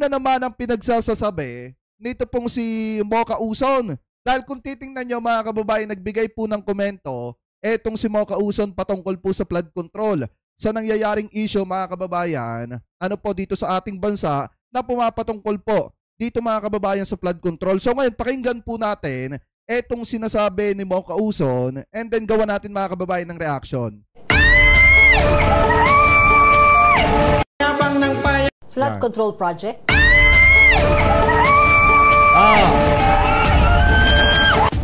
na naman ang pinagsasasabi nito pong si Mocha Uson. Dahil kung titingnan nyo mga kababayan, nagbigay po ng komento etong si Mocha Uson patungkol po sa flood control. Sa nangyayaring issue mga kababayan, ano po dito sa ating bansa na pumapatungkol po dito mga kababayan sa flood control. So ngayon, pakinggan po natin etong sinasabi ni Mocha Uson and then gawa natin mga kababayan ng reaction. Flood control project.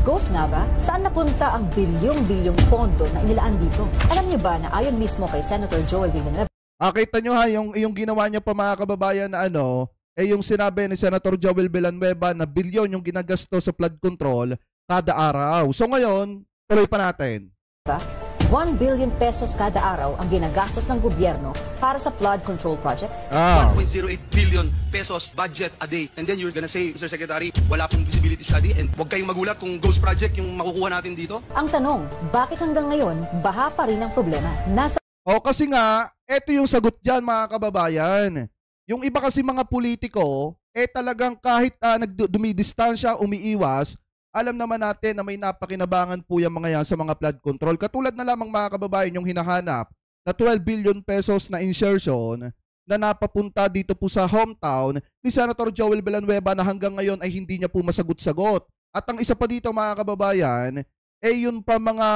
Ghost nga ba? Saan napunta ang bilyong-bilyong pondo na inilaan dito? Alam niyo ba na ayon mismo kay Senator Joel Villanueva? Kita nyo ha, yung ginawa niya pa mga kababayan na yung sinabi ni Senator Joel Villanueva na bilyon yung ginagasto sa flood control kada araw. So ngayon, tuloy pa natin. 1 billion pesos kada araw ang ginagastos ng gobyerno para sa flood control projects. 1.08 billion pesos budget a day. And then you're gonna say, Mr. Secretary, wala pong visibility study and huwag kayong magulat kung ghost project yung makukuha natin dito. Ang tanong, bakit hanggang ngayon, baha pa rin ang problema? Kasi nga, eto yung sagot dyan mga kababayan. Yung iba kasi mga politiko, talagang kahit dumidistansya, umiiwas, alam naman natin na may napakinabangan po yung mga yan sa mga flood control. Katulad na lamang mga kababayan yung hinahanap na 12 billion pesos na insertion na napapunta dito po sa hometown ni Senator Joel Villanueva na hanggang ngayon ay hindi niya po masagot-sagot. At ang isa pa dito mga kababayan, yun pa mga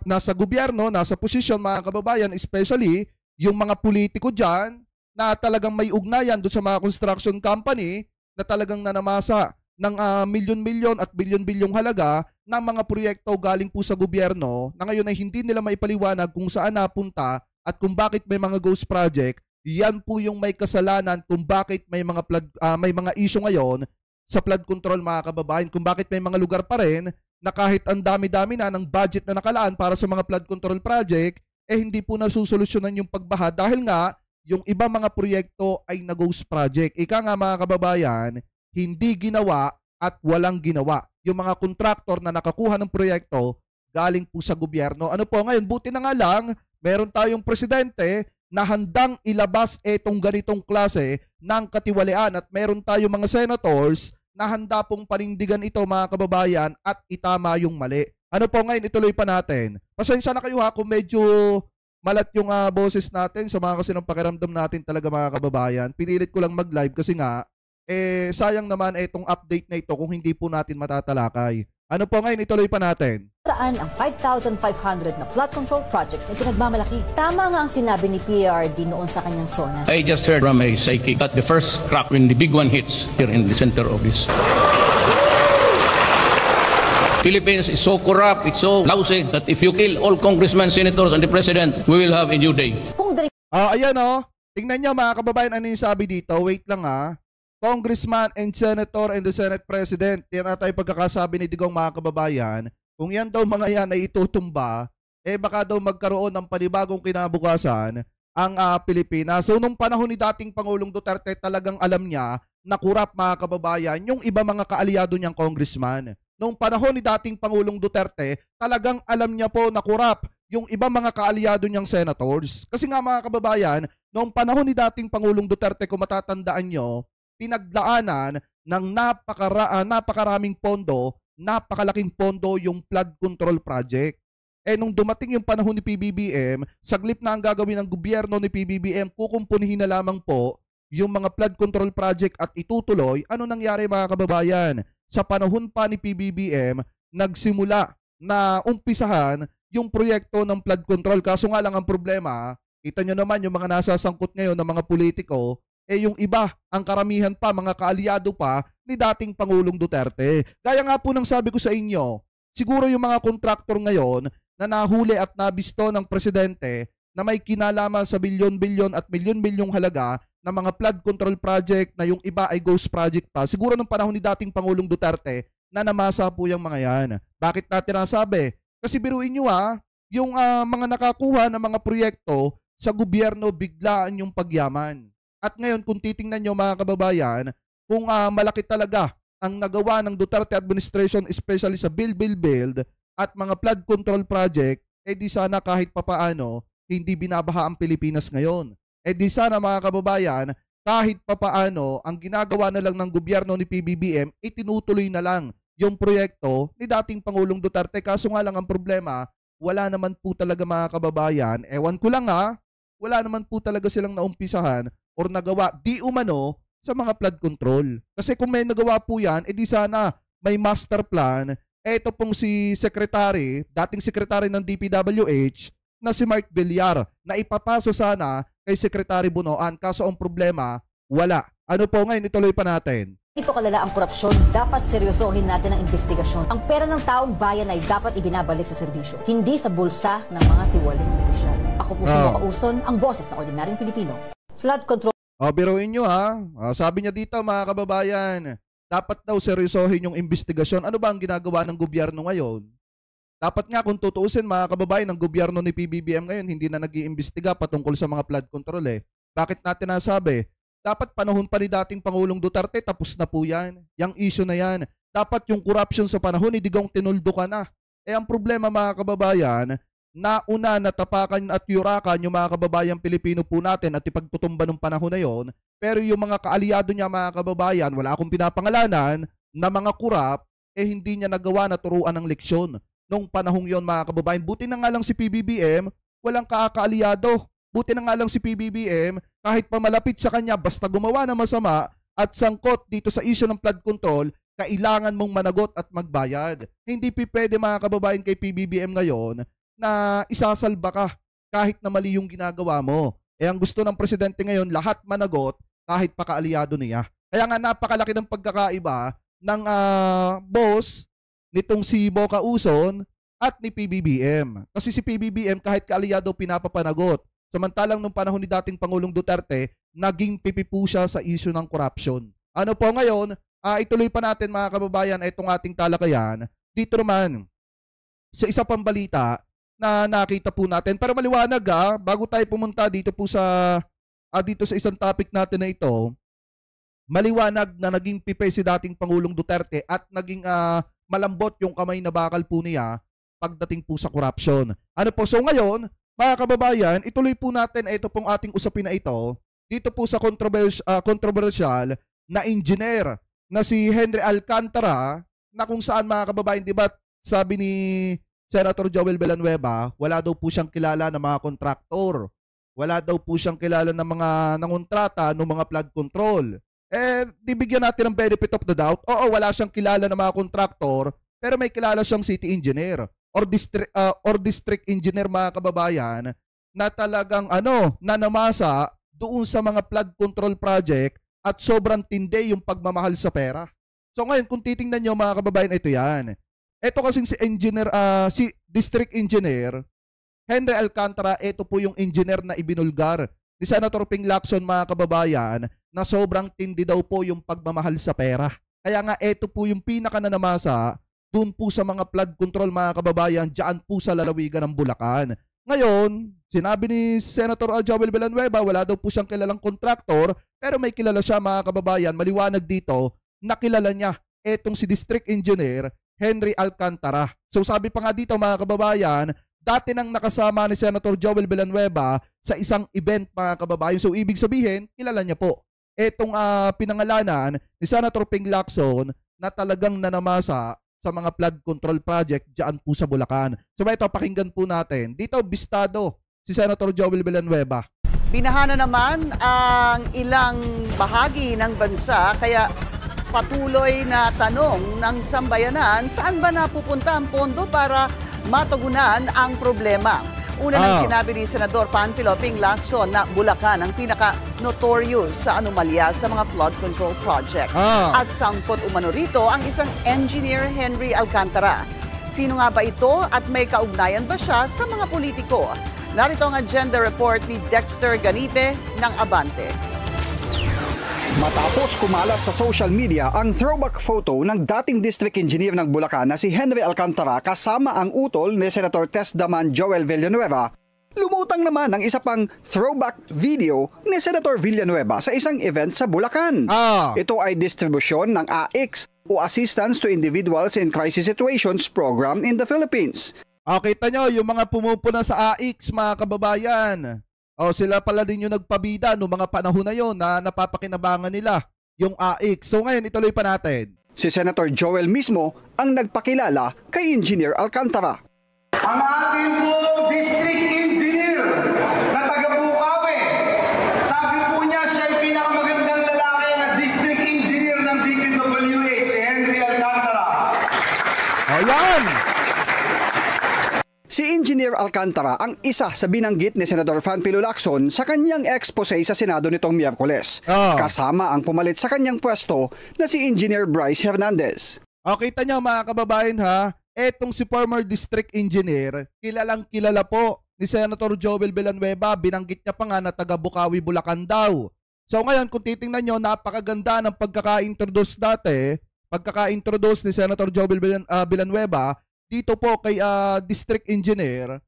nasa gobyerno, nasa posisyon mga kababayan, especially yung mga politiko dyan na talagang may ugnayan doon sa mga construction company na talagang nanamasa ng milyon-milyon at bilyon-bilyong halaga ng mga proyekto galing po sa gobyerno na ngayon ay hindi nila maipaliwanag kung saan napunta at kung bakit may mga ghost project. Yan po yung may kasalanan kung bakit may mga issue ngayon sa flood control mga kababayan, kung bakit may mga lugar pa rin na kahit ang dami-dami na ng budget na nakalaan para sa mga flood control project, hindi po nasusolusyonan yung pagbaha dahil nga yung iba mga proyekto ay na ghost project. Ika nga mga kababayan, hindi ginawa at walang ginawa. Yung mga kontraktor na nakakuha ng proyekto galing po sa gobyerno. Ano po ngayon, buti na nga lang, meron tayong presidente na handang ilabas etong ganitong klase ng katiwalian at meron tayong mga senators na handa pong panindigan ito mga kababayan at itama yung mali. Ano po ngayon, ituloy pa natin. Pasensya na kayo ha kung medyo malat yung boses natin sa mga kasi ng pakiramdam natin talaga mga kababayan. Pinilit ko lang mag-live kasi nga sayang naman itong update na ito kung hindi po natin matatalakay. Ano po ngayon, ituloy pa natin. Saan ang 5,500 na flood control projects na pinagmamalaki? Tama nga ang sinabi ni PRD noon sa kanyang SONA. I just heard from a psychic that the first crack when the big one hits here in the center of this. Philippines is so corrupt, it's so lousy that if you kill all congressmen, senators, and the president, we will have a new day. Ayan tingnan nyo mga kababayan, ano yung sabi dito? Wait lang Congressman and Senator and the Senate President. Yan ata yung pagkakasabi ni Digong mga kababayan. Kung yan daw mga yan ay itutumba, baka daw magkaroon ng panibagong kinabukasan ang Pilipinas. So nung panahon ni dating Pangulong Duterte, talagang alam niya na kurap mga kababayan yung iba mga kaalyado niyang congressman. Nung panahon ni dating Pangulong Duterte, talagang alam niya po na kurap yung iba mga kaalyado niyang senators. Kasi nga mga kababayan, noong panahon ni dating Pangulong Duterte, kung matatandaan nyo, pinaglaanan ng napakaraming pondo, napakalaking pondo yung flood control project. Nung dumating yung panahon ni PBBM, saglip na ang gagawin ng gobyerno ni PBBM, kukumpunihin na lamang po yung mga flood control project at itutuloy. Ano nangyari mga kababayan? Sa panahon pa ni PBBM, nagsimula na umpisahan yung proyekto ng flood control. Kaso nga lang ang problema, kita nyo naman yung mga nasasangkot ngayon ng mga politiko, yung iba, ang karamihan pa, mga kaalyado pa ni dating Pangulong Duterte. Gaya nga po ng sabi ko sa inyo, siguro yung mga kontraktor ngayon na nahuli at nabisto ng presidente na may kinalaman sa bilyon-bilyon at milyon-milyong halaga ng mga flood control project na yung iba ay ghost project pa. Siguro nung panahon ni dating Pangulong Duterte na namasa po yung mga yan. Bakit natin nasabi? Kasi biruin nyo yung mga nakakuha ng mga proyekto sa gobyerno biglaan yung pagyaman. At ngayon kung titingnan nyo mga kababayan, kung malaki talaga ang nagawa ng Duterte administration especially sa build at mga flood control project, di sana kahit papaano hindi binabaha ang Pilipinas ngayon. Di sana mga kababayan, kahit papaano, ang ginagawa na lang ng gobyerno ni PBBM, itinutuloy na lang yung proyekto ni dating Pangulong Duterte. Kaso nga lang ang problema, wala naman po talaga mga kababayan. Ewan ko lang wala naman po talaga silang naumpisahan or nagawa di umano sa mga flood control. Kasi kung may nagawa po yan, edi sana may master plan. Ito pong si Secretary, dating Secretary ng DPWH na si Mark Villar na ipapasa sana kay Secretary Bunoan. Kaso ang problema, wala. Ano po ngayon, ituloy pa natin. Ito kalala ang korupsyon, dapat seryosohin natin ang investigasyon. Ang pera ng taong bayan ay dapat ibinabalik sa serbisyo, hindi sa bulsa ng mga tiwaling opisyal. Ako po si Mocha Uson, ang boses ng ordinaryong Pilipino. Flood control. Biruin nyo sabi niya dito mga kababayan, dapat daw seryosohin yung investigasyon. Ano ba ang ginagawa ng gobyerno ngayon? Dapat nga kung tutuusin mga kababayan, ng gobyerno ni PBBM ngayon hindi na nag-iimbestiga patungkol sa mga flood control Bakit natin nasabi? Dapat panahon pa ni dating Pangulong Duterte, tapos na po yan. Yang issue na yan. Dapat yung corruption sa panahon, Digong tinuldo ka na. Ang problema mga kababayan, nauna natapakan at yurakan yung mga kababayan Pilipino po natin at ipagtutumba ng panahon na yon. Pero yung mga kaalyado niya mga kababayan, wala akong pinapangalanan, na mga kurap, hindi niya nagawa na turuan ng leksyon nung panahong yon mga kababayan. Buti na nga lang si PBBM, walang kaalyado. Buti na nga lang si PBBM, kahit pa malapit sa kanya, basta gumawa ng masama at sangkot dito sa issue ng flood control, kailangan mong managot at magbayad. Hindi pwede mga kababayan kay PBBM ngayon na isasalba ka kahit na mali yung ginagawa mo. Ang gusto ng presidente ngayon, lahat managot kahit pa kaalyado niya. Kaya nga napakalaki ng pagkakaiba ng boss nitong si Mocha Uson at ni PBBM. Kasi si PBBM kahit kaalyado pinapapanagot. Samantalang nung panahon ni dating Pangulong Duterte, naging pipi po siya sa issue ng corruption. Ano po ngayon, ituloy pa natin mga kababayan itong ating talakayan. Dito naman, sa isa pang balita na nakita po natin. Pero maliwanag bago tayo pumunta dito po sa isang topic natin na ito, maliwanag na naging pipe si dating Pangulong Duterte at naging malambot yung kamay na bakal po niya pagdating po sa corruption. Ano po, so ngayon, mga kababayan, ituloy po natin ito pong ating usapin na ito dito po sa controversial na engineer na si Henry Alcantara, na kung saan mga kababayan, di ba sabi ni Senator Joel Villanueva, wala daw po siyang kilala ng mga kontraktor. Wala daw po siyang kilala ng mga nangontrata ng mga flood control. Bigyan natin ng benefit of the doubt. Oo, wala siyang kilala ng mga kontraktor, pero may kilala siyang city engineer or district engineer mga kababayan na talagang nanamasa doon sa mga flood control project at sobrang tindi yung pagmamahal sa pera. So ngayon, kung titingnan nyo mga kababayan, ito yan. Ito kasing si district engineer Henry Alcantara, ito po yung engineer na ibinulgar ni Senator Ping Lacson mga kababayan na sobrang tindi daw po yung pagmamahal sa pera. Kaya nga ito po yung pinakananamasa doon po sa mga flood control mga kababayan, dyan po sa lalawigan ng Bulacan. Ngayon, sinabi ni Senator Joel Villanueva, wala daw po siyang kilalang kontraktor, pero may kilala siya mga kababayan, maliwanag dito, nakilala niya etong si District Engineer Henry Alcantara. So sabi pa nga dito mga kababayan, dati nang nakasama ni Senator Joel Villanueva sa isang event mga kababayan. So ibig sabihin, kilala niya po etong pinangalanan ni Senator Ping Lacson na talagang nanamasa sa mga flood control project dyan po sa Bulacan. So ito, pakinggan po natin. Dito, bistado si Senator Joel Villanueva. Binahana naman ang ilang bahagi ng bansa, kaya patuloy na tanong ng sambayanan, saan ba napupunta ang pondo para matugunan ang problema? Una nang sinabi ni Senador Panfilo Ping Lacson na Bulacan ang pinaka-notorious sa anomalya sa mga flood control project. At sangkot umano rito ang isang engineer Henry Alcantara. Sino nga ba ito at may kaugnayan ba siya sa mga politiko? Narito ang agenda report ni Dexter Ganipe ng Abante. Matapos kumalat sa social media ang throwback photo ng dating district engineer ng Bulacan na si Henry Alcantara kasama ang utol ni Senator Tesdaman Joel Villanueva, lumutang naman ang isa pang throwback video ni Senator Villanueva sa isang event sa Bulacan. Ito ay distribusyon ng AICS o Assistance to Individuals in Crisis Situations program in the Philippines. Kita nyo yung mga pumupuna sa AICS mga kababayan. Sila pala din yung nagpabida noong mga panahon na yon na napapakinabangan nila, yung AIC. So ngayon, ituloy pa natin. Si Senator Joel mismo ang nagpakilala kay Engineer Alcantara. Ang ating po district engineer na taga-Bukawi, sabi po niya siya'y pinakamagandang lalaki na district engineer ng DPWH, si Henry Alcantara. Ayan! Si Engineer Alcantara ang isa sa binanggit ni Senator Fanpilo Lacson sa kanyang expose sa Senado nitong Miyerkules. Kasama ang pumalit sa kanyang pwesto na si Engineer Bryce Hernandez. Kita nyo mga kababayan ha, etong si former district engineer, kilalang kilala po ni Senator Joel Villanueva, binanggit niya pa nga na taga Bukawi, Bulacan daw. So ngayon kung titingnan nyo, napakaganda ng pagkaka-introduce ni Senator Joel Villanueva dito po kay District Engineer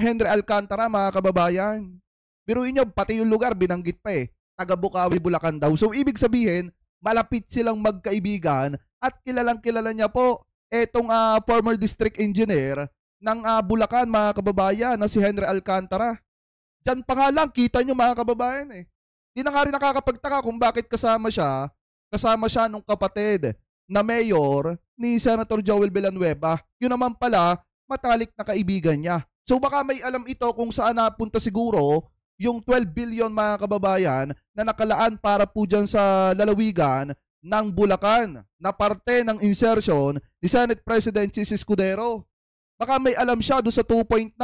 Henry Alcantara, mga kababayan. Biruin nyo, pati yung lugar binanggit pa taga Bukawi, Bulacan daw. So ibig sabihin, malapit silang magkaibigan at kilalang kilala niya po etong former District Engineer ng Bulacan, mga kababayan, na si Henry Alcantara. Diyan pa nga lang, kita nyo mga kababayan Di na nga rin nakakapagtaka kung bakit kasama siya nung kapatid na mayor ni Senator Joel Villanueva. Yun naman pala, matalik na kaibigan niya. So baka may alam ito kung saan napunta siguro yung 12 billion, mga kababayan, na nakalaan para po dyan sa lalawigan ng Bulacan na parte ng insertion ni Senate President Chis Escudero. Baka may alam siya doon sa 2.9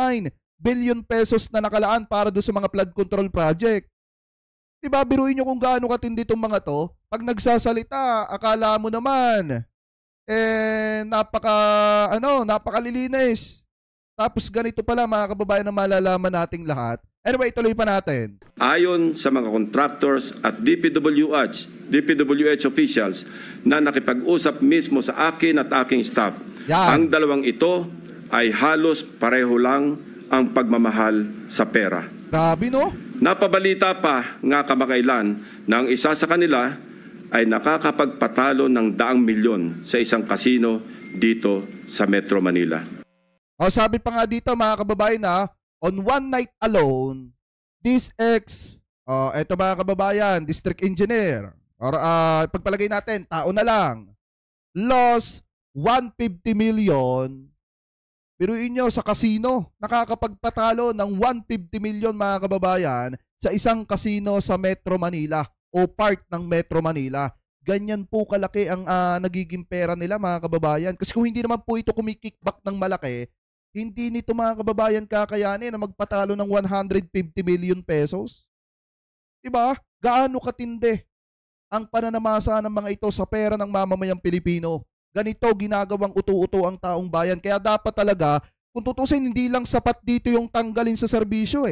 billion pesos na nakalaan para doon sa mga flood control project. Diba, biruin nyo kung gaano katindi itong mga to. Pag nagsasalita, akala mo naman, napakalilinis. Tapos ganito pala, mga kababayan, na malalaman nating lahat. Anyway, tuloy pa natin. Ayon sa mga contractors at DPWH officials na nakipag-usap mismo sa akin at aking staff, ang dalawang ito ay halos pareho lang ang pagmamahal sa pera. Grabe, no? Napabalita pa nga kamakailan na ang isa sa kanila ay nakakapagpatalo ng 100 milyon sa isang kasino dito sa Metro Manila. Sabi pa nga dito, mga kababayan, on one night alone, this eto mga kababayan, district engineer, or pagpalagay natin, tao na lang, lost 150 million. Biruin nyo, sa casino, nakakapagpatalo ng 150 million, mga kababayan, sa isang casino sa Metro Manila o part ng Metro Manila. Ganyan po kalaki ang nagiging pera nila, mga kababayan. Kasi kung hindi naman po ito kumikickback ng malaki, hindi nito, mga kababayan, kakayanin na magpatalo ng 150 million pesos. Diba? Gaano katindi ang pananamasa ng mga ito sa pera ng mamamayang Pilipino. Ganito ginagawang uto-uto ang taong bayan. Kaya dapat talaga, kung tutusin, hindi lang sapat dito yung tanggalin sa serbisyo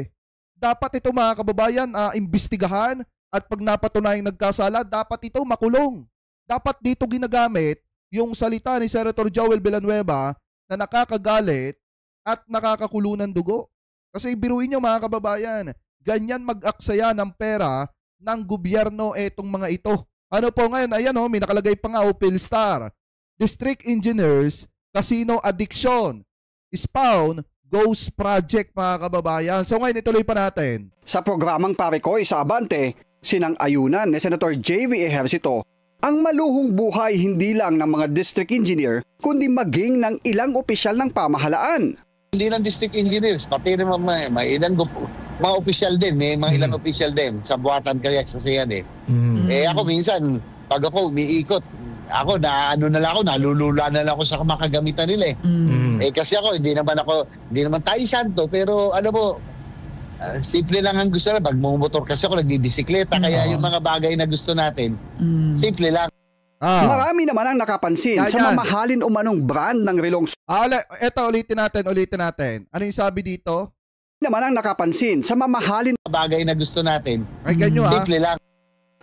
Dapat ito, mga kababayan, imbestigahan at pag napatunayang nagkasala, dapat ito makulong. Dapat dito ginagamit yung salita ni Senator Joel Villanueva na nakakagalit at nakakakulunan dugo. Kasi biruin nyo, mga kababayan, ganyan mag-aksaya ng pera ng gobyerno etong mga ito. Ano po ngayon? Ayan may nakalagay pa nga Philstar. District Engineers, Casino Addiction, Spawn, Ghost Project, mga kababayan. So ngayon, ituloy pa natin. Sa programang Parekoy sa Abante, sinang-ayunan ni Senator J.V. Ejercito ang maluhong buhay hindi lang ng mga district engineer, kundi maging ng ilang opisyal ng pamahalaan. Hindi lang district engineers, pati naman may ilang mga opisyal din, mga ilang opisyal din sa buhatan kaya sa siyan ako minsan, pag ako umiikot, ako nalulula na lang ako sa makagamitan nila kasi ako hindi naman tayo santo, pero simple lang ang gusto na. Pag mumotor kasi ako, nagbibisikleta, kaya yung mga bagay na gusto natin, simple lang. Marami naman ang nakapansin sa mamahalin umanong brand ng relong eto, ulitin natin. Ano yung sabi dito? Naman ang nakapansin sa mamahalin bagay na gusto natin, simple lang.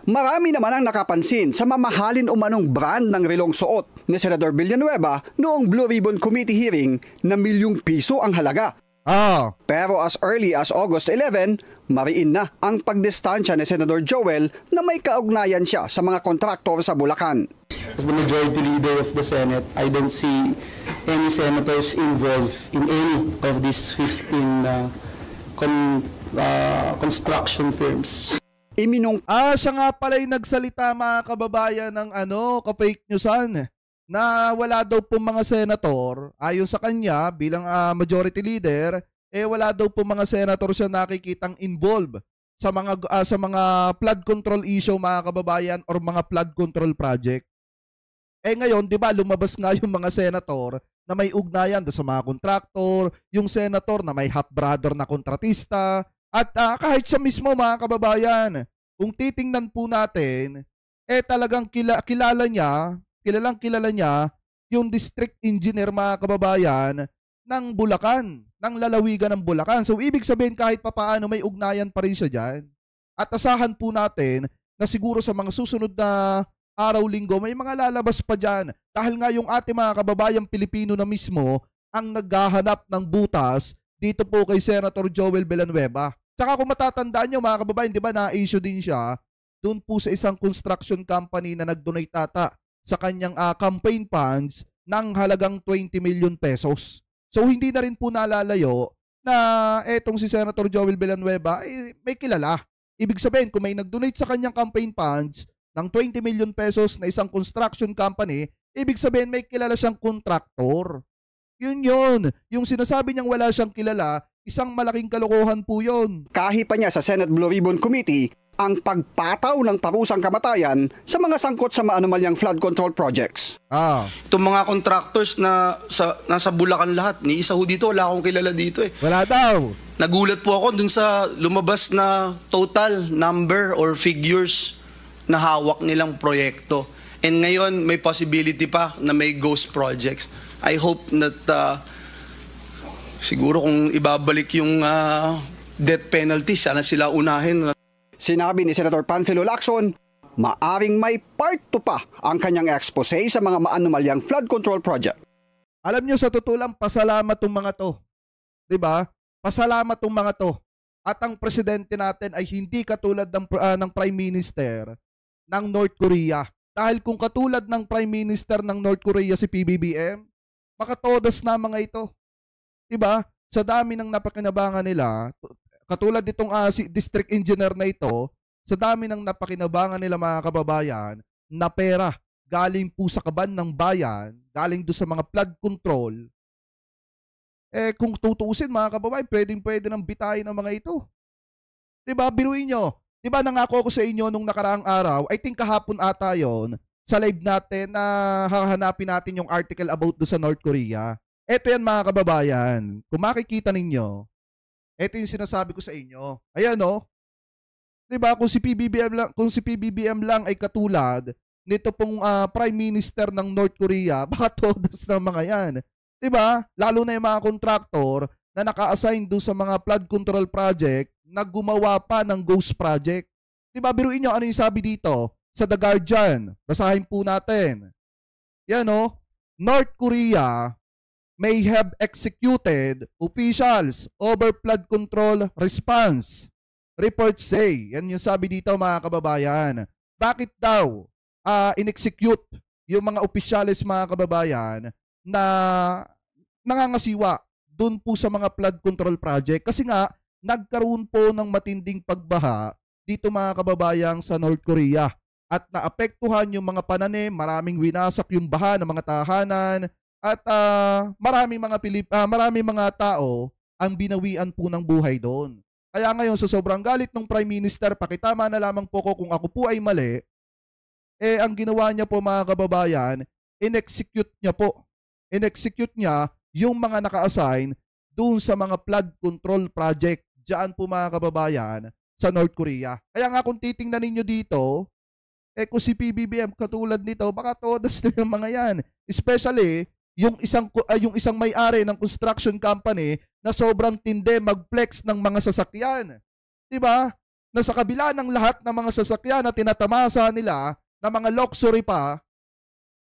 Marami naman ang nakapansin sa mamahalin umanong brand ng relong suot ni Senador Villanueva noong Blue Ribbon Committee hearing na ₱1,000,000 ang halaga. Pero as early as August 11, mariin na ang pagdistansya ni Senador Joel na may kaugnayan siya sa mga kontraktor sa Bulacan. As the majority leader of the Senate, I don't see any senators involved in any of these 15 construction firms. Siya nga pala yung nagsalita mga kababayan ng ka-fake newsan na wala daw po mga senator, ayon sa kanya bilang majority leader, wala daw po mga senator siya nakikitang involved sa mga flood control issue mga kababayan or mga flood control project. Ngayon, 'di ba, lumabas nga yung mga senator na may ugnayan sa mga kontraktor, yung senator na may half brother na kontratista, at kahit siya mismo mga kababayan, kung titingnan po natin, talagang kilala niya yung district engineer mga kababayan ng Bulacan, ng lalawigan ng Bulacan. So ibig sabihin kahit papaano may ugnayan pa rin siya dyan. At asahan po natin na siguro sa mga susunod na araw-linggo may mga lalabas pa dyan. Dahil nga yung ating mga kababayang Pilipino na mismo ang naghahanap ng butas dito po kay Senator Joel Villanueva. Tsaka kung matatandaan nyo mga kababayan, di ba na-issue din siya doon po sa isang construction company na nag-donate ata sa kanyang campaign funds ng halagang 20 million pesos. So hindi na rin po nalalayo na etong si Senator Joel Villanueva may kilala. Ibig sabihin kung may nag-donate sa kanyang campaign funds ng 20 million pesos na isang construction company, ibig sabihin may kilala siyang kontraktor. Yun. Yung sinasabi niyang wala siyang kilala, isang malaking kalokohan po yun. Kahit pa niya sa Senate Blue Ribbon Committee ang pagpataw ng parusang kamatayan sa mga sangkot sa maanumalyang flood control projects. Itong mga contractors na nasa Bulacan lahat, ni isa ho dito, wala akong kilala dito eh. Wala daw. Nagulat po ako dun sa lumabas na total number or figures na hawak nilang proyekto. And ngayon, may possibility pa na may ghost projects. I hope that siguro kung ibabalik yung death penalty, sana sila unahin. Sinabi ni Senator Panfilo Lacson, maaring may part 2 pa ang kanyang expose sa mga maanumalyang flood control project. Alam nyo, sa totoo lang, pasalamat tong mga to. Diba? Pasalamat tong mga to. At ang presidente natin ay hindi katulad ng Prime Minister ng North Korea. Dahil kung katulad ng Prime Minister ng North Korea si PBBM, makatodas na mga ito. Diba? Sa dami ng napakinabangan nila, katulad ditong si district engineer na ito, sa dami ng napakinabangan nila mga kababayan, na pera galing po sa kaban ng bayan, galing do sa mga flood control, kung tutuusin mga kababayan, pwede nang bitayin ang mga ito. Diba? Biruin nyo. Diba nangako ko sa inyo nung nakaraang araw, I think kahapon ata yon, sa live natin na hahanapin natin yung article about do sa North Korea. Ito yan mga kababayan. Kung makikita ninyo, ito yung sinasabi ko sa inyo. Ayan o. Diba? Kung si PBBM lang ay katulad nito pong Prime Minister ng North Korea, baka todas na mga yan. Diba? Lalo na yung mga kontraktor na naka-assign doon sa mga flood control project na gumawa pa ng ghost project. Diba? Biruin nyo ano yung sabi dito sa The Guardian. Basahin po natin. Yan o. North Korea may have executed officials over flood control response. Reports say. Yan yung sabi dito mga kababayan. Bakit daw in-execute yung mga opisyalis mga kababayan na nangangasiwa dun po sa mga flood control project? Kasi nga, nagkaroon po ng matinding pagbaha dito mga kababayan sa North Korea. At naapektuhan yung mga pananim, maraming winasak yung baha ng mga tahanan, at maraming mga tao ang binawian po ng buhay doon. Kaya ngayon sa sobrang galit ng Prime Minister, pakitama na lamang po ko kung ako po ay mali, ang ginawa niya po mga kababayan, in-execute niya yung mga naka-assign doon sa mga flood control project diyan po mga kababayan sa North Korea. Kaya nga kung titingnan ninyo dito, kung si PBBM katulad nito, baka todas na yung mga yan. Especially yung isang may-ari ng construction company na sobrang tinde mag-flex ng mga sasakyan. Diba? Na sa kabila ng lahat ng mga sasakyan na tinatamasa nila na mga luxury pa,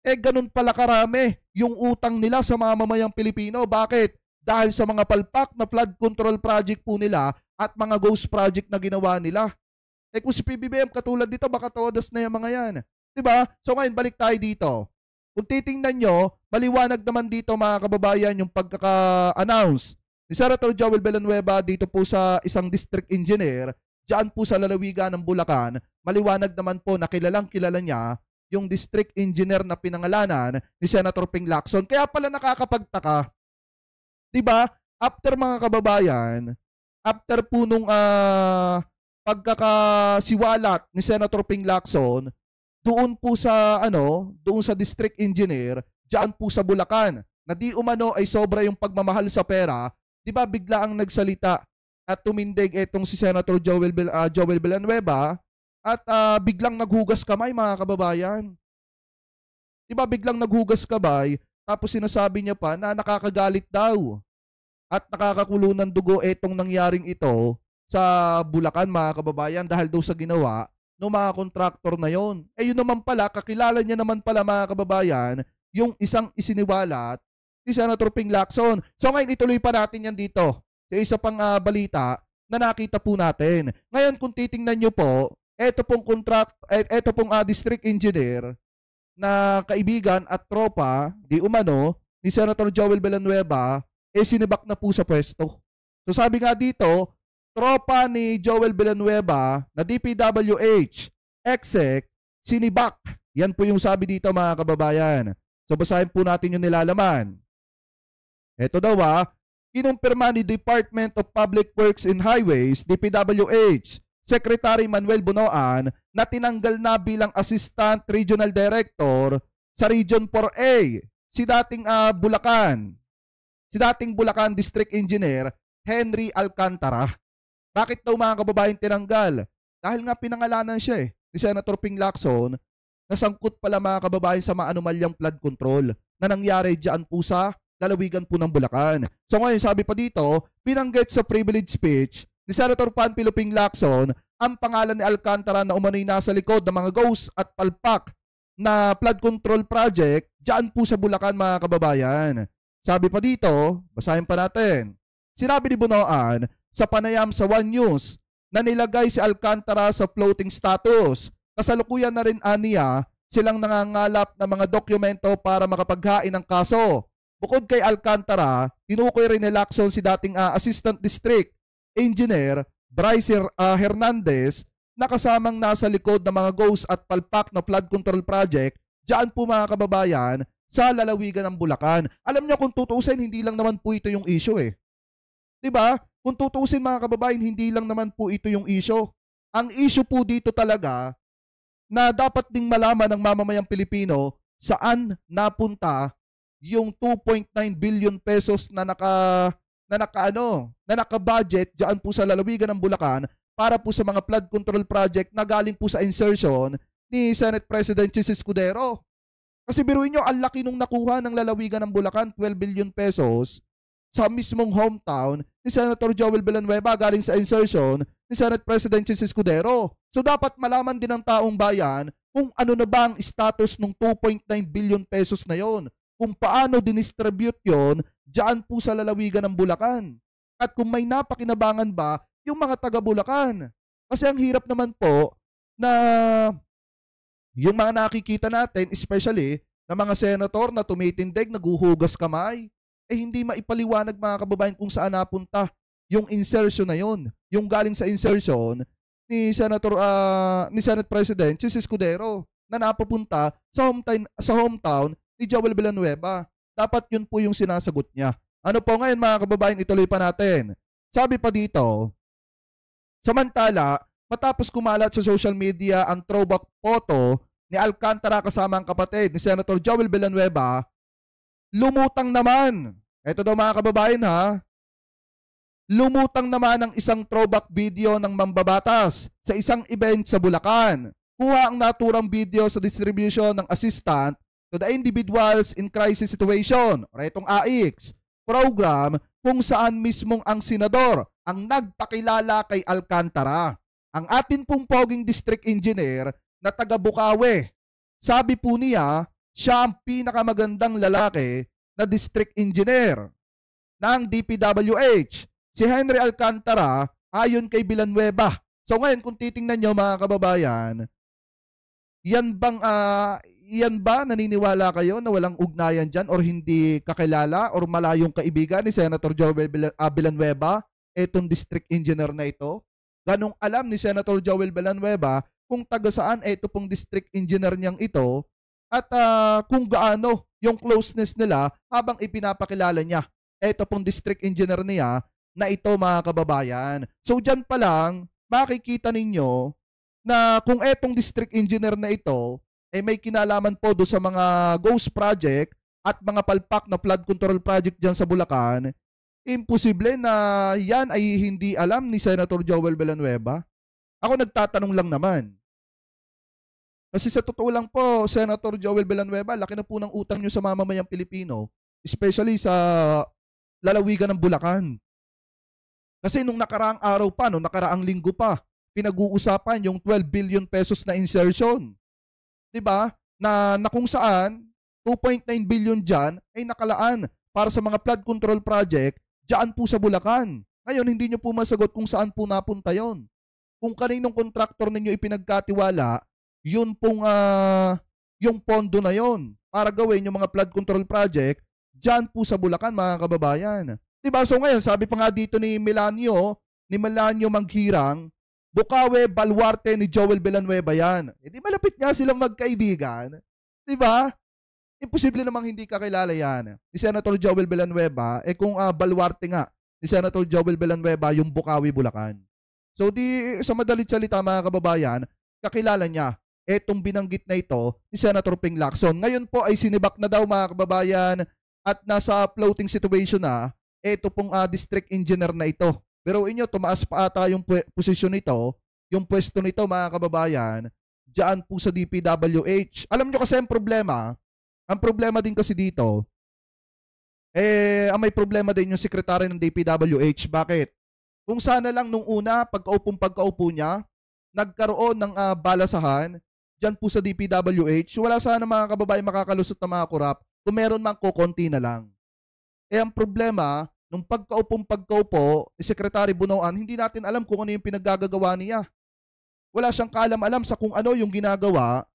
ganun pala karami yung utang nila sa mga mamayang Pilipino. Bakit? Dahil sa mga palpak na flood control project po nila at mga ghost project na ginawa nila. Kung si PBBM katulad dito, baka todas na yung mga yan. Diba? So ngayon, balik tayo dito. Kung titingnan nyo, maliwanag naman dito mga kababayan yung pagkaka-announce ni Senator Joel Villanueva dito po sa isang district engineer diyan po sa lalawigan ng Bulacan, maliwanag naman po na kilalang kilala niya yung district engineer na pinangalanan ni Senator Ping Lacson. Kaya pala nakakapagtaka. 'Di ba? After mga kababayan, after po nung pagkakasiwalat ni Senator Ping Lacson doon po sa doon sa district engineer diyan po sa Bulacan, na di umano ay sobra yung pagmamahal sa pera, 'di ba bigla ang nagsalita at tumindig itong si Senator Joel Villanueva at biglang naghugas kamay mga kababayan. 'Di ba biglang naghugas kamay tapos sinasabi niya pa na nakakagalit daw at nakakakulo ng dugo itong nangyaring ito sa Bulacan mga kababayan dahil daw sa ginawa ng mga kontraktor na yon. Eh yun naman pala, kakilala niya naman pala mga kababayan yung isang isiniwalat si Senator Ping Lacson. So ngayon ituloy pa natin yan dito sa isa pang balita na nakita po natin. Ngayon kung titingnan nyo po, eto pong district engineer na kaibigan at tropa di umano ni Senator Joel Villanueva sinibak na po sa pwesto. So sabi nga dito, tropa ni Joel Villanueva na DPWH exec sinibak. Yan po yung sabi dito mga kababayan. So basahin po natin yung nilalaman. Ito daw kinumpirma ni Department of Public Works and Highways, DPWH, Secretary Manuel Bunoan na tinanggal na bilang Assistant Regional Director sa Region 4A si dating Bulacan District Engineer Henry Alcantara. Bakit daw mga kababayan tinanggal? Dahil nga pinangalanan siya ni Senator Ping Lacson, nasangkot pala mga kababayan sa maanumalyang flood control na nangyari diyan po sa lalawigan po ng Bulacan. So ngayon sabi pa dito, binanggit sa privilege speech ni Senator Panfilo Ping Lacson ang pangalan ni Alcantara na umano'y nasa likod ng mga ghost at palpak na flood control project diyan po sa Bulacan mga kababayan. Sabi pa dito, basahin pa natin. Sinabi ni Bunoan sa panayam sa One News na nilagay si Alcantara sa floating status. Kasalukuyan na rin aniya silang nangangalap ng mga dokumento para makapaghain ng kaso. Bukod kay Alcantara, tinukoy rin ni Lacson si dating Assistant District Engineer Bryce Hernandez na kasamang nasa likod ng mga ghost at palpak na flood control project diyan po mga kababayan sa lalawigan ng Bulacan. Alam niyo kung tutuusin, hindi lang naman po ito yung issue Diba? Kung tutuusin mga kababayan, hindi lang naman po ito yung issue. Ang issue po dito talaga na dapat ding malaman ng mamamayang Pilipino saan napunta yung 2.9 billion pesos na naka-budget diyan po sa lalawigan ng Bulacan para po sa mga flood control project na galing po sa insertion ni Senate President Chis Escudero. Kasi biruin nyo, ang laki nung nakuha ng lalawigan ng Bulacan, 12 billion pesos sa mismong hometown ni Senator Joel Villanueva galing sa insertion ni Senate President Chis Escudero. So dapat malaman din ng taong bayan kung ano na ba ang status ng 2.9 billion pesos na yon, kung paano dinistribute yon diyan po sa lalawigan ng Bulacan. At kung may napakinabangan ba yung mga taga Bulacan. Kasi ang hirap naman po na yung mga nakikita natin, especially na mga senator na tumitindig, naguhugas kamay, hindi maipaliwanag mga kababayan kung saan napunta yung insertion na yon, yung galing sa insertion ni Senate President Chis Escudero na napapunta sa hometown ni Joel Villanueva. Dapat yun po yung sinasagot niya. Ano po ngayon mga kababayan, ituloy pa natin. Sabi pa dito, samantala, matapos kumalat sa social media ang throwback photo ni Alcantara kasama ang kapatid ni Senator Joel Villanueva, lumutang naman. Ito daw mga kababayan lumutang naman ang isang throwback video ng mambabatas sa isang event sa Bulacan. Kuha ang naturang video sa distribution ng assistant to the individuals in crisis situation, o itong AIX, program kung saan mismong ang senador ang nagpakilala kay Alcantara. Ang atin pong poging district engineer na taga Bukawi. Sabi po niya, siya ang pinakamagandang lalaki na district engineer ng DPWH. Si Henry Alcantara ayon kay Villanueva. So ngayon kung titingnan nyo mga kababayan, Yan ba, naniniwala kayo na walang ugnayan dyan or hindi kakilala or malayong kaibigan ni Senator Joel Villanueva, etong district engineer na ito? Ganong alam ni Senator Joel Villanueva kung taga saan ito pong district engineer niyang ito at kung gaano yung closeness nila habang ipinapakilala niya ito pong district engineer niya na ito, mga kababayan. So dyan pa lang, makikita ninyo na kung etong district engineer na ito ay may kinalaman po do sa mga ghost project at mga palpak na flood control project dyan sa Bulacan, imposible na yan ay hindi alam ni Senator Joel Villanueva. Ako nagtatanong lang naman. Kasi sa totoo lang po, Senator Joel Villanueva, laki na po ng utang nyo sa mamamayang Pilipino, especially sa lalawigan ng Bulacan. Kasi nung nakaraang araw pa, nung nakaraang linggo pa, pinag-uusapan yung 12 billion pesos na insertion. Diba? Na kung saan 2.9 billion dyan ay nakalaan para sa mga flood control project dyan po sa Bulacan. Ngayon, hindi nyo po masagot kung saan po napunta yon. Kung kaninong kontraktor ninyo ipinagkatiwala, yun pong yung pondo na yon para gawin yung mga flood control project dyan po sa Bulacan, mga kababayan. Diba? So ngayon, sabi pa nga dito ni Melanio Maghirang, Bukawe, Baluarte ni Joel Villanueva yan. E di malapit nga silang magkaibigan. Diba? Imposible namang hindi kakilala yan. Ni Senator Joel Villanueva, kung Baluarte nga, ni Senator Joel Villanueva yung Bukawi, Bulacan. So di sa madalit salita, mga kababayan, kakilala niya etong binanggit na ito ni Senator Ping Lacson. Ngayon po ay sinibak na daw, mga kababayan, at nasa floating situation na ito pong district engineer na ito. Pero inyo, tumaas pa ata yung posisyon nito, yung pwesto nito, mga kababayan, dyan po sa DPWH. Alam nyo kasi ang problema din kasi dito, may problema din yung sekretary ng DPWH. Bakit? Kung sana lang nung una, pagkaupo niya, nagkaroon ng balasahan dyan po sa DPWH, wala sana, mga kababayan, makakalusot na mga korap kung meron mang kukonti na lang. Ang problema, nung pagkaupo ni Secretary Bunoan, hindi natin alam kung ano yung pinaggagawa niya. Wala siyang kaalam-alam sa kung ano yung ginagawa,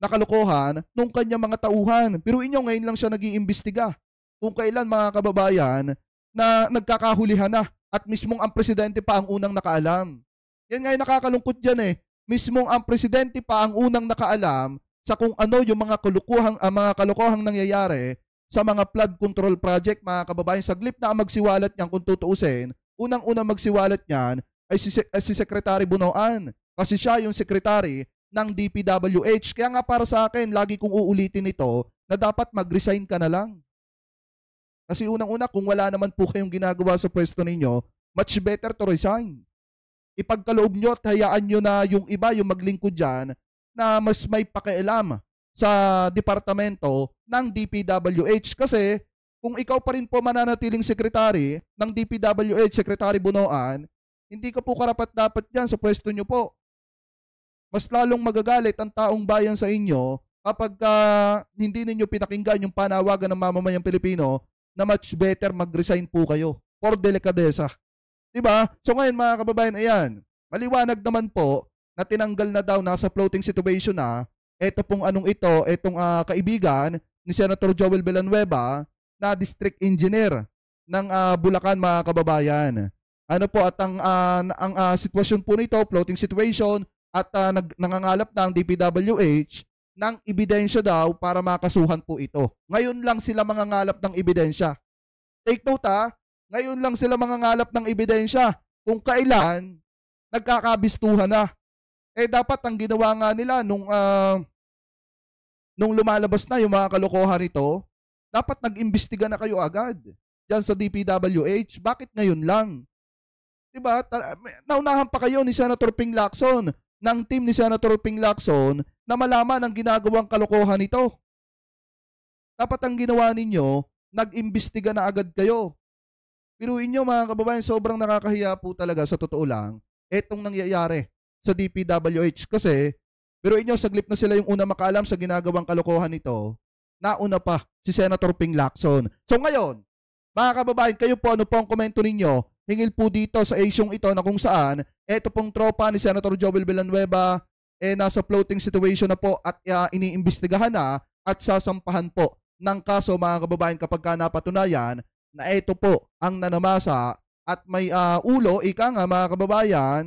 na kalokohan nung kanyang mga tauhan. Pero inyo, ngayon lang siya nag-iimbestiga. Kung kailan, mga kababayan, na nagkakahulihan na at mismong ang presidente pa ang unang nakaalam. Yan nga yung nakakalungkot dyan eh. Mismong ang presidente pa ang unang nakaalam sa kung ano yung mga kalokohang nangyayari sa mga flood control project, mga kababayan. Saglit na ang magsiwalat niyan, kung tutuusin, unang-unang magsiwalat niyan ay si Secretary Bunoan. Kasi siya yung secretary ng DPWH. Kaya nga para sa akin, lagi kong uulitin ito na dapat mag-resign ka na lang. Kasi unang-una, kung wala naman po kayong ginagawa sa pwesto ninyo, much better to resign. Ipagkaloob nyo at hayaan nyo na yung iba, yung maglingkod dyan, na mas may pakialam sa departamento ng DPWH. Kasi kung ikaw pa rin po mananatiling sekretary ng DPWH, Secretary Bunoan, hindi ka po karapat-dapat dyan sa pwesto nyo po. Mas lalong magagalit ang taong bayan sa inyo kapag hindi ninyo pinakinggan yung panawagan ng mamamayang Pilipino na much better mag-resign po kayo for delikadesa. Diba? So ngayon, mga kababayan, ayan, maliwanag naman po na tinanggal na daw, nasa floating situation na ito pong itong kaibigan ni Senator Joel Villanueva na district engineer ng Bulacan, mga kababayan. Ano po, at ang sitwasyon po nito, floating situation, at nangangalap ng DPWH ng ebidensya daw para makasuhan po ito. Ngayon lang sila mangangalap ng ebidensya. Take note ngayon lang sila mangangalap ng ebidensya. Kung kailan nagkakabistuhan na. Dapat ang ginawa nga nila nung lumalabas na yung mga kalokohan nito, dapat nag-imbestiga na kayo agad dyan sa DPWH. Bakit ngayon lang? Diba? Naunahan pa kayo ni Senator Ping Lacson, ng team ni Senator Ping Lacson, na malaman ang ginagawang kalokohan nito. Dapat ang ginawa ninyo, nag-imbestiga na agad kayo. Piruin nyo, mga kababayan, sobrang nakakahiya po talaga sa totoo lang etong nangyayari sa DPWH. Kasi, piruin nyo, saglit na sila yung una makaalam sa ginagawang kalokohan nito. Nauna pa si Senator Ping Lacson. So ngayon, mga kababayan, kayo po, ano po ang komento ninyo? Hingil po dito sa isyong ito na kung saan eto pong tropa ni Senator Joel Villanueva nasa floating situation na po at iniimbestigahan na at sasampahan po ng kaso mga kababayan kapag ka napatunayan na ito po ang nanamasa at may ulo, ika nga mga kababayan,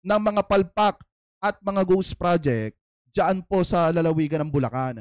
ng mga palpak at mga ghost project dyan po sa lalawigan ng Bulacan.